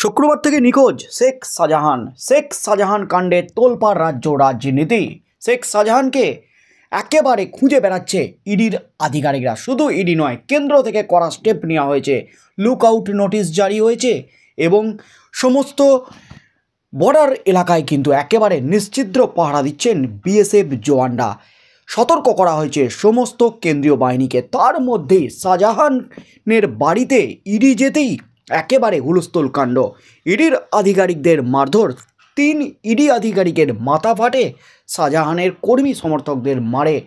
শুক্রবার থেকে নিখোঁজ শেখ শাহজাহান কাণ্ডে তোলপাড় রাজ্য রাজনীতি। শেখ শাহজাহানকে একেবারে খুঁজে বেড়াচ্ছে ইডির আধিকারিকরা। শুধু ইডি নয়, কেন্দ্র থেকে কড়া স্টেপ নেওয়া হয়েছে, লুক আউট নোটিশ জারি হয়েছে এবং সমস্ত বর্ডার এলাকায় কিন্তু একেবারে নিশ্চিদ্র পাহারা দিচ্ছেন বিএসএফ জওয়ানরা। সতর্ক করা হয়েছে সমস্ত কেন্দ্রীয় বাহিনীকে। তার মধ্যেই শাহজাহানের বাড়িতে ইডি যেতেই একেবারে হুলস্থুল কাণ্ড। ইডির আধিকারিকদের মারধর, 3 ইডি আধিকারিকের মাথা ফাটে, শাহজাহানের কর্মী সমর্থকদের মারে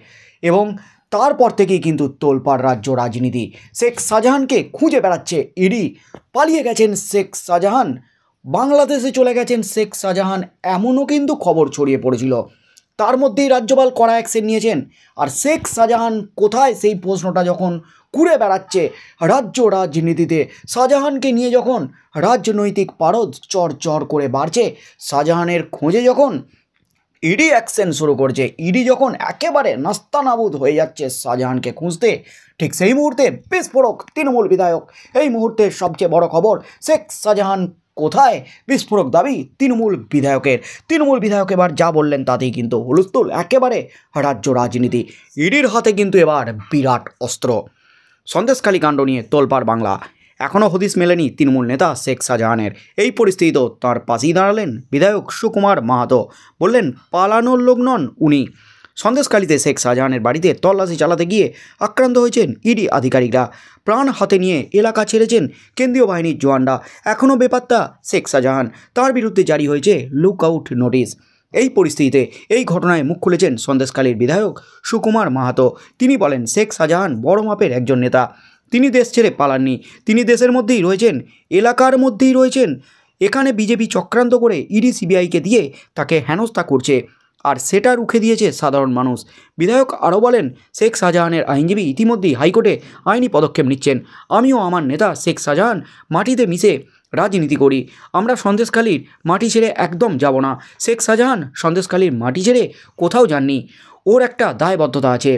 এবং তারপর থেকেই কিন্তু তোলপাড় রাজ্য রাজনীতি। শেখ শাহজাহানকে খুঁজে বেড়াচ্ছে ইডি। পালিয়ে গেছেন শেখ শাহজাহান, বাংলাদেশে চলে গেছেন শেখ শাহজাহান, এমনও কিন্তু খবর ছড়িয়ে পড়েছিল। তার মধ্যেই রাজ্যপাল কড়া অ্যাকশন নিয়েছেন। আর শেখ শাহজাহান কোথায়, সেই প্রশ্নটা যখন ঘুরে বেড়াচ্ছে রাজ্য রাজনীতিতে, শাহজাহানকে নিয়ে যখন রাজনৈতিক পারদ চড় করে বাড়ছে, শাহজাহানের খোঁজে যখন ইডি অ্যাকশন শুরু করছে, ইডি যখন একেবারে নাস্তানাবুদ হয়ে যাচ্ছে শাহজাহানকে খুঁজতে, ঠিক সেই মুহূর্তে বিস্ফোরক তৃণমূল বিধায়ক। এই মুহূর্তের সবচেয়ে বড় খবর, শেখ শাহজাহান কোথায়, বিস্ফোরক দাবি তৃণমূল বিধায়কের। তৃণমূল বিধায়ক এবার যা বললেন তাতেই কিন্তু হুলস্থুল একেবারে রাজ্য রাজনীতি। ইডির হাতে কিন্তু এবার বিরাট অস্ত্র। সন্দেশখালী কাণ্ড নিয়ে তোলপাড় বাংলা। এখনও হদিশ মেলেনি তৃণমূল নেতা শেখ শাহজাহানের। এই পরিস্থিতিতেও তাঁর পাশেই দাঁড়ালেন বিধায়ক সুকুমার মাহাতো। বললেন পালানোর লোক নন উনি। সন্দেশখালীতে শেখ শাহজাহানের বাড়িতে তল্লাশি চালাতে গিয়ে আক্রান্ত হয়েছেন ইডি আধিকারিকরা। প্রাণ হাতে নিয়ে এলাকা ছেড়েছেন কেন্দ্রীয় বাহিনীর জওয়ানরা। এখনও বেপাত্তা শেখ শাহজাহান, তার বিরুদ্ধে জারি হয়েছে লুক আউট নোটিশ। এই পরিস্থিতিতে এই ঘটনায় মুখ খুলেছেন সন্দেশখালীর বিধায়ক সুকুমার মাহাতো। তিনি বলেন, শেখ শাহজাহান বড় মাপের একজন নেতা। তিনি দেশ ছেড়ে পালাননি, তিনি দেশের মধ্যেই রয়েছেন, এলাকার মধ্যেই রয়েছেন। এখানে বিজেপি চক্রান্ত করে ইডি সিবিআইকে দিয়ে তাকে হেনস্থা করছে, আর সেটা রুখে দিয়েছে সাধারণ মানুষ। বিধায়ক আরও বলেন, শেখ শাহজাহানের আইনজীবী ইতিমধ্যেই হাইকোর্টে আইনি পদক্ষেপ নিচ্ছেন। আমিও আমার নেতা শেখ শাহজাহান মাটিতে মিশে রাজনীতি করি। আমরা সন্দেশখালীর মাটি ছেড়ে একদম যাব না। শেখ শাহজাহান সন্দেশখালীর মাটি ছেড়ে কোথাও যাননি, ওর একটা দায়বদ্ধতা আছে।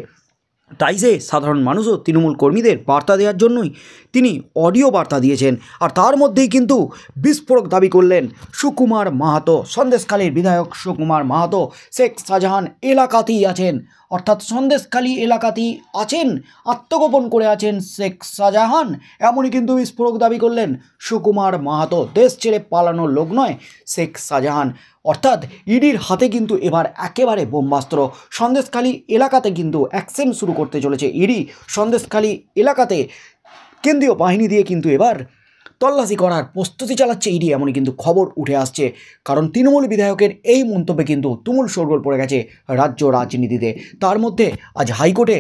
তাই যে সাধারণ মানুষও তৃণমূল কর্মীদের বার্তা দেওয়ার জন্যই তিনি অডিও বার্তা দিয়েছেন। আর তার মধ্যেই কিন্তু বিস্ফোরক দাবি করলেন সুকুমার মাহাতো। সন্দেশখালীর বিধায়ক সুকুমার মাহাতো শেখ শাহজাহান এলাকাতেই আছেন, অর্থাৎ সন্দেশখালী এলাকাতেই আছেন, আত্মগোপন করে আছেন শেখ শাহজাহান, এমনই কিন্তু বিস্ফোরক দাবি করলেন সুকুমার মাহাতো। দেশ ছেড়ে পালানোর লোক নয় শেখ শাহজাহান। অর্থাৎ ইডির হাতে কিন্তু এবার একেবারে বোম্বাস্ত্র। সন্দেশখালী এলাকাতে কিন্তু অ্যাকশন শুরু করতে চলেছে ইডি। সন্দেশখালী এলাকাতে কেন্দ্রীয় বাহিনী দিয়ে কিন্তু এবার তল্লাশি করার প্রস্তুতি চালাচ্ছে ইডি, এমনই কিন্তু খবর উঠে আসছে। কারণ তৃণমূল বিধায়কের এই মন্তব্যে কিন্তু তুমুল শোরগোল পড়ে গেছে রাজ্য রাজনীতিতে। তার মধ্যে আজ হাইকোর্টে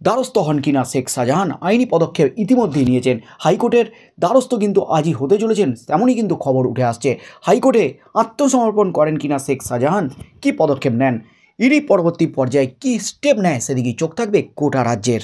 দ্বারস্থ হন কিনা শেখ শাহজাহান, আইনি পদক্ষেপ ইতিমধ্যেই নিয়েছেন। হাইকোর্টের দ্বারস্থ কিন্তু আজই হতে চলেছেন, তেমনই কিন্তু খবর উঠে আসছে। হাইকোর্টে আত্মসমর্পণ করেন কিনা শেখ শাহজাহান, কী পদক্ষেপ নেন ইডি, পরবর্তী পর্যায়ে কী স্টেপ নেয়, সেদিকেই চোখ থাকবে গোটা রাজ্যের।